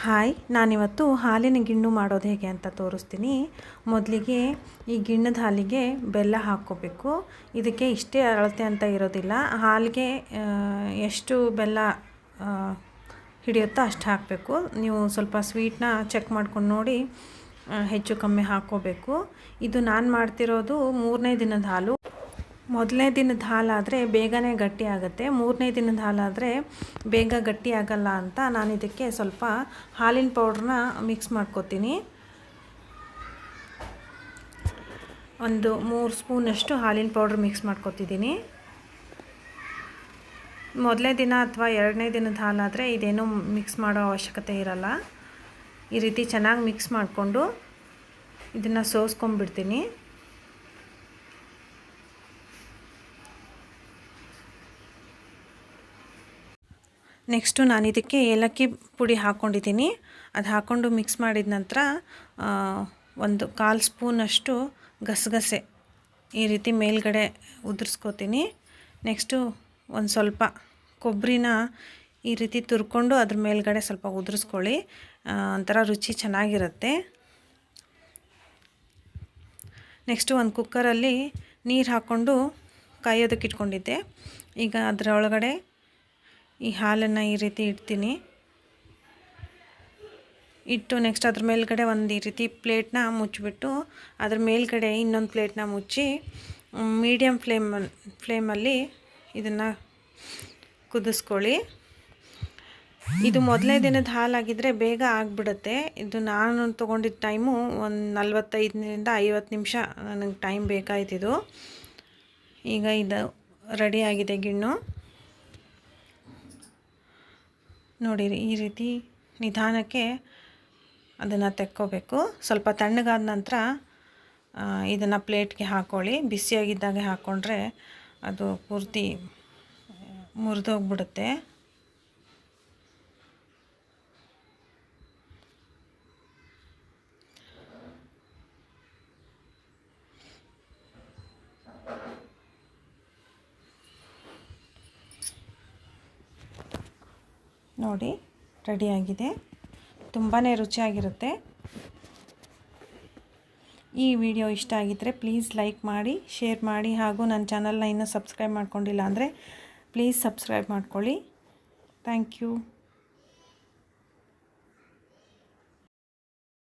Hi, ನಾನಿವತ್ತು ಹಾಲಿನ ಗಿಣ್ಣು ಮಾಡೋದು ಹೇಗೆ ಅಂತ ತೋರಿಸ್ತೀನಿ. ಮೊದಲಿಗೆ ಈ ಗಿಣ್ಣದ ಹಾಲಿಗೆ ಬೆಲ್ಲ ಹಾಕ್ಕೋಬೇಕು. ಇದಕ್ಕೆ ಇಷ್ಟೇ ಅಳತೆ ಅಂತ ಇರೋದಿಲ್ಲ. ಹಾಲಿಗೆ ಎಷ್ಟು ಬೆಲ್ಲ ಹಿಡಿಯುತ್ತೋ ಅಷ್ಟು ಹಾಕಬೇಕು. ನೀವು ಸ್ವಲ್ಪ ಸ್ವೀಟ್ನ ಚೆಕ್ ಮಾಡ್ಕೊಂಡು ನೋಡಿ ಹೆಚ್ಚು ಕಮ್ಮಿ ಹಾಕ್ಕೋಬೇಕು. ಇದು ನಾನು ಮಾಡ್ತಿರೋದು 3ನೇ ದಿನದ ಹಾಲು. ಮೊದಲನೇ ದಿನದ ಹಾಲಾದರೆ ಬೇಗನೆ ಗಟ್ಟಿ ಆಗುತ್ತೆ, 3ನೇ ದಿನದ ಹಾಲಾದರೆ ಬೇಗ ಗಟ್ಟಿ ಆಗಲ್ಲ ಅಂತ ನಾನು ಇದಕ್ಕೆ ಸ್ವಲ್ಪ ಹಾಲಿನ ಪೌಡ್ರನ್ನ ಮಿಕ್ಸ್ ಮಾಡ್ಕೊತೀನಿ. ಒಂದು 3 ಸ್ಪೂನಷ್ಟು ಹಾಲಿನ ಪೌಡ್ರ್ ಮಿಕ್ಸ್ ಮಾಡ್ಕೊತಿದ್ದೀನಿ. ಮೊದಲನೇ ದಿನ ಅಥವಾ 2ನೇ ದಿನದ ಹಾಲಾದರೆ ಇದೇನೂ ಮಿಕ್ಸ್ ಮಾಡೋ ಅವಶ್ಯಕತೆ ಇರಲ್ಲ. ಈ ರೀತಿ ಚೆನ್ನಾಗಿ ಮಿಕ್ಸ್ ಮಾಡಿಕೊಂಡು ಇದನ್ನು ಸೋಸ್ಕೊಂಡ್ಬಿಡ್ತೀನಿ. ನೆಕ್ಸ್ಟು ನಾನು ಇದಕ್ಕೆ ಏಲಕ್ಕಿ ಪುಡಿ ಹಾಕ್ಕೊಂಡಿದ್ದೀನಿ. ಅದು ಹಾಕ್ಕೊಂಡು ಮಿಕ್ಸ್ ಮಾಡಿದ ನಂತರ ಒಂದು 1/4 ಸ್ಪೂನಷ್ಟು ಗಸಗಸೆ ಈ ರೀತಿ ಮೇಲ್ಗಡೆ ಉದುರಿಸ್ಕೋತೀನಿ. ನೆಕ್ಸ್ಟು ಒಂದು ಸ್ವಲ್ಪ ಕೊಬ್ಬರಿನ ಈ ರೀತಿ ತುರ್ಕೊಂಡು ಅದ್ರ ಮೇಲ್ಗಡೆ ಸ್ವಲ್ಪ ಉದುರಿಸ್ಕೊಳ್ಳಿ, ಒಂಥರ ರುಚಿ ಚೆನ್ನಾಗಿರುತ್ತೆ. ನೆಕ್ಸ್ಟು ಒಂದು ಕುಕ್ಕರಲ್ಲಿ ನೀರು ಹಾಕ್ಕೊಂಡು ಕಾಯೋದಕ್ಕೆ ಇಟ್ಕೊಂಡಿದ್ದೆ. ಈಗ ಅದರ ಒಳಗಡೆ ಈ ಹಾಲನ್ನು ಈ ರೀತಿ ಇಡ್ತೀನಿ. ಇಟ್ಟು ನೆಕ್ಸ್ಟ್ ಅದ್ರ ಮೇಲ್ಗಡೆ ಒಂದು ಈ ರೀತಿ ಪ್ಲೇಟ್ನ ಮುಚ್ಚಿಬಿಟ್ಟು ಅದ್ರ ಮೇಲ್ಗಡೆ ಇನ್ನೊಂದು ಪ್ಲೇಟ್ನ ಮುಚ್ಚಿ ಮೀಡಿಯಮ್ ಫ್ಲೇಮಲ್ಲಿ ಇದನ್ನು ಕುದಿಸ್ಕೊಳ್ಳಿ. ಇದು ಮೊದಲನೇ ದಿನದ ಹಾಲಾಗಿದ್ದರೆ ಬೇಗ ಆಗಿಬಿಡುತ್ತೆ. ಇದು ನಾನು ತೊಗೊಂಡಿದ್ದ ಟೈಮು ಒಂದು 45ರಿಂದ 50 ನಿಮಿಷ ನನಗೆ ಟೈಮ್ ಬೇಕಾಯ್ತಿದು. ಈಗ ಇದು ರೆಡಿಯಾಗಿದೆ ಗಿಣ್ಣು. ನೋಡಿರಿ, ಈ ರೀತಿ ನಿಧಾನಕ್ಕೆ ಅದನ್ನು ತೆಕ್ಕೋಬೇಕು. ಸ್ವಲ್ಪ ತಣ್ಣಗಾದ ನಂತರ ಇದನ್ನು ಪ್ಲೇಟ್ಗೆ ಹಾಕ್ಕೊಳ್ಳಿ. ಬಿಸಿಯಾಗಿದ್ದಾಗೆ ಹಾಕ್ಕೊಂಡ್ರೆ ಅದು ಪೂರ್ತಿ ಮುರಿದೋಗ್ಬಿಡುತ್ತೆ. ನೋಡಿ, ರೆಡಿಯಾಗಿದೆ. ತುಂಬಾ ರುಚಿಯಾಗಿರುತ್ತೆ. ಈ ವಿಡಿಯೋ ಇಷ್ಟ ಆಗಿದ್ದರೆ ಪ್ಲೀಸ್ ಲೈಕ್ ಮಾಡಿ, ಶೇರ್ ಮಾಡಿ, ಹಾಗೂ ನನ್ನ ಚಾನಲ್ನ ಇನ್ನೂ ಸಬ್ಸ್ಕ್ರೈಬ್ ಮಾಡ್ಕೊಂಡಿಲ್ಲ ಅಂದರೆ ಪ್ಲೀಸ್ ಸಬ್ಸ್ಕ್ರೈಬ್ ಮಾಡ್ಕೊಳ್ಳಿ. Thank you.